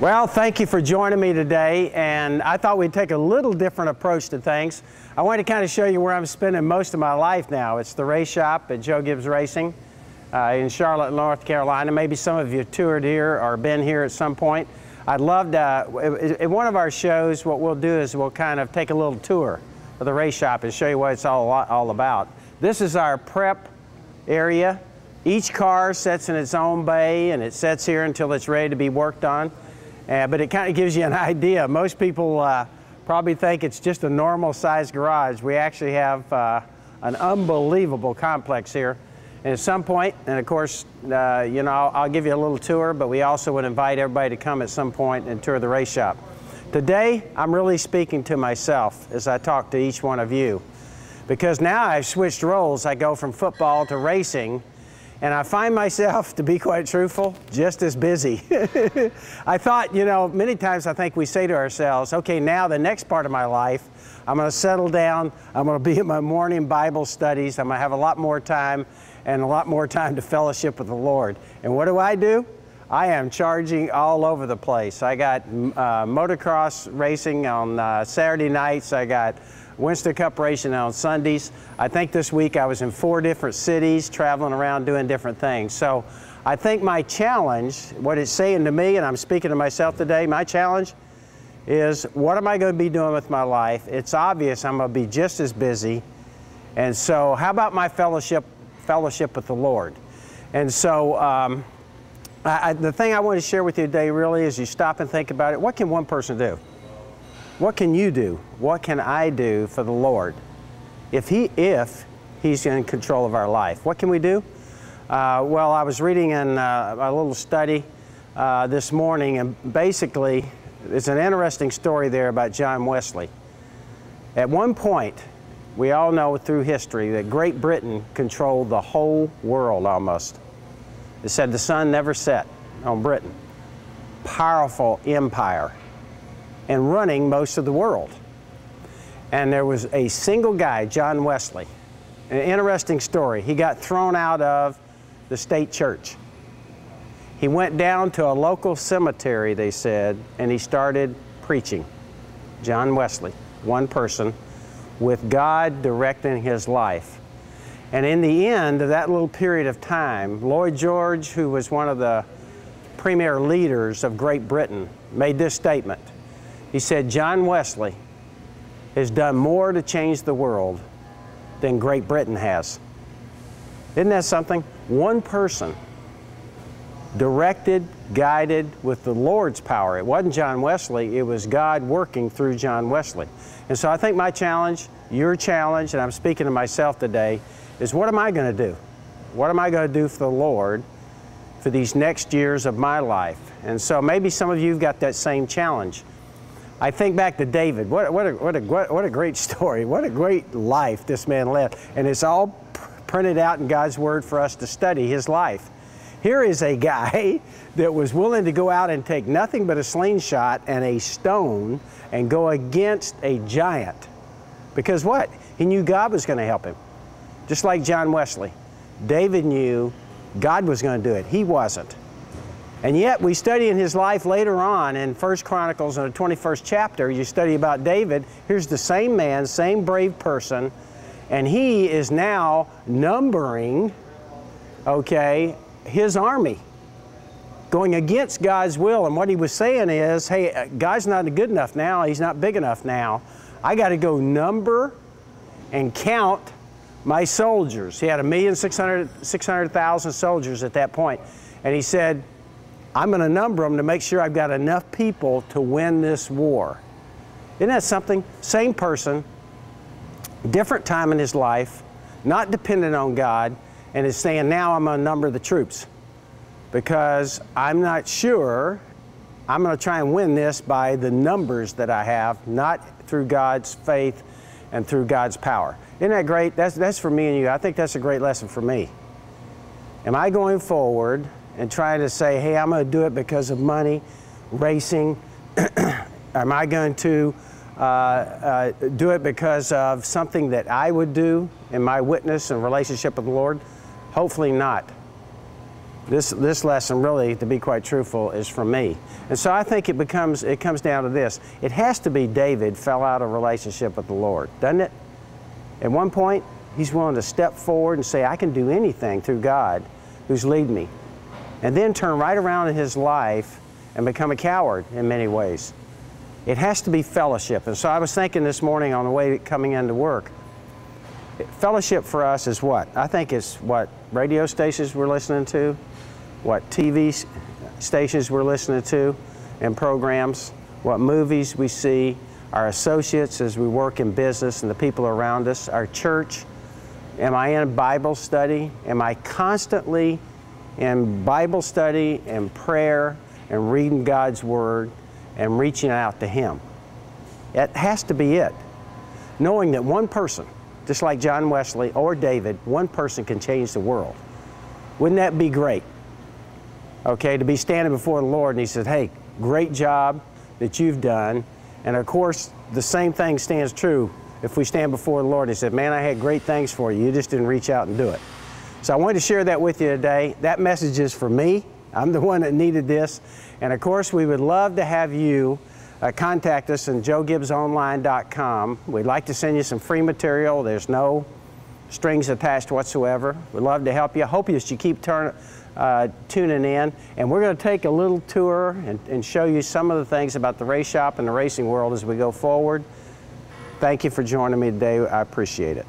Well, thank you for joining me today, and I thought we'd take a little different approach to things. I want to kind of show you where I'm spending most of my life now. It's the race shop at Gibbs Racing in Charlotte, North Carolina. Maybe some of you toured here or been here at some point. I'd love to, in one of our shows, what we'll do is we'll kind of take a little tour of the race shop and show you what it's all about. This is our prep area. Each car sits in its own bay, and it sits here until it's ready to be worked on. But it kind of gives you an idea. Most people probably think it's just a normal sized garage. We actually have an unbelievable complex here. And at some point, and of course, I'll give you a little tour, but we also would invite everybody to come at some point and tour the race shop. Today, I'm really speaking to myself as I talk to each one of you, because now I've switched roles. I go from football to racing, and I find myself, to be quite truthful, just as busy. I thought, many times I think we say to ourselves, okay, now the next part of my life, I'm going to settle down, I'm going to be in my morning Bible studies, I'm going to have a lot more time and a lot more time to fellowship with the Lord. And what do? I am charging all over the place. I got motocross racing on Saturday nights, I got Winston Cup racing on Sundays. I think this week I was in 4 different cities, traveling around doing different things. So I think my challenge, what it's saying to me, and I'm speaking to myself today, my challenge is, what am I going to be doing with my life? It's obvious I'm going to be just as busy. And so how about my fellowship with the Lord? And so the thing I want to share with you today really is you stop and think about it. What can one person do? What can you do? What can I do for the Lord if He's in control of our life? What can we do? Well, I was reading in a little study this morning, and basically it's an interesting story there about John Wesley. At one point, we all know through history that Great Britain controlled the whole world almost. It said the sun never set on Britain. Powerful empire, and running most of the world. And there was a single guy, John Wesley. An interesting story. He got thrown out of the state church. He went down to a local cemetery, they said, and he started preaching. John Wesley, one person, with God directing his life. And in the end of that little period of time, Lloyd George, who was one of the premier leaders of Great Britain, made this statement. He said, John Wesley has done more to change the world than Great Britain has. Isn't that something? One person, directed, guided with the Lord's power. It wasn't John Wesley, it was God working through John Wesley. And so I think my challenge, your challenge, and I'm speaking to myself today, is what am I going to do? What am I going to do for the Lord for these next years of my life? And so maybe some of you have got that same challenge. I think back to David. What a great story. What a great life this man led. And it's all printed out in God's Word for us to study his life. Here is a guy that was willing to go out and take nothing but a slingshot and a stone and go against a giant. Because what? He knew God was going to help him. Just like John Wesley. David knew God was going to do it. He wasn't. And yet we study in his life later on in 1 Chronicles in the 21st chapter, you study about David. Here's the same man, same brave person, and he is now numbering, okay, his army, going against God's will. And what he was saying is, hey, God's not good enough now, He's not big enough now. I got to go number and count my soldiers. He had 1,600,000 soldiers at that point. And he said, I'm going to number them to make sure I've got enough people to win this war. Isn't that something? Same person, different time in his life, not dependent on God, and is saying, now I'm going to number the troops because I'm not sure. I'm going to try and win this by the numbers that I have, not through God's faith and through God's power. Isn't that great? That's for me and you. I think that's a great lesson for me. Am I going forward and trying to say, hey, I'm going to do it because of money, racing? Am I going to do it because of something that I would do in my witness and relationship with the Lord? Hopefully not. This lesson really, to be quite truthful, is from me. And so I think it comes down to this. It has to be David fell out of relationship with the Lord, doesn't it? At one point, he's willing to step forward and say, I can do anything through God who's leading me. And then turn right around in his life and become a coward in many ways. It has to be fellowship. And so I was thinking this morning on the way coming into work, fellowship for us is what? I think it's what radio stations we're listening to, what TV stations we're listening to and programs, what movies we see, our associates as we work in business and the people around us, our church. Am I in Bible study? Am I constantly in Bible study and prayer and reading God's Word and reaching out to Him? It has to be it. Knowing that one person, just like John Wesley or David, one person can change the world. Wouldn't that be great? Okay, to be standing before the Lord and He says, hey, great job that you've done. And of course, the same thing stands true if we stand before the Lord and He said, man, I had great things for you. You just didn't reach out and do it. So I wanted to share that with you today. That message is for me. I'm the one that needed this. And of course, we would love to have you contact us on joegibbsonline.com. We'd like to send you some free material. There's no strings attached whatsoever. We'd love to help you. Hope you keep tuning in. And we're going to take a little tour and show you some of the things about the race shop and the racing world as we go forward. Thank you for joining me today. I appreciate it.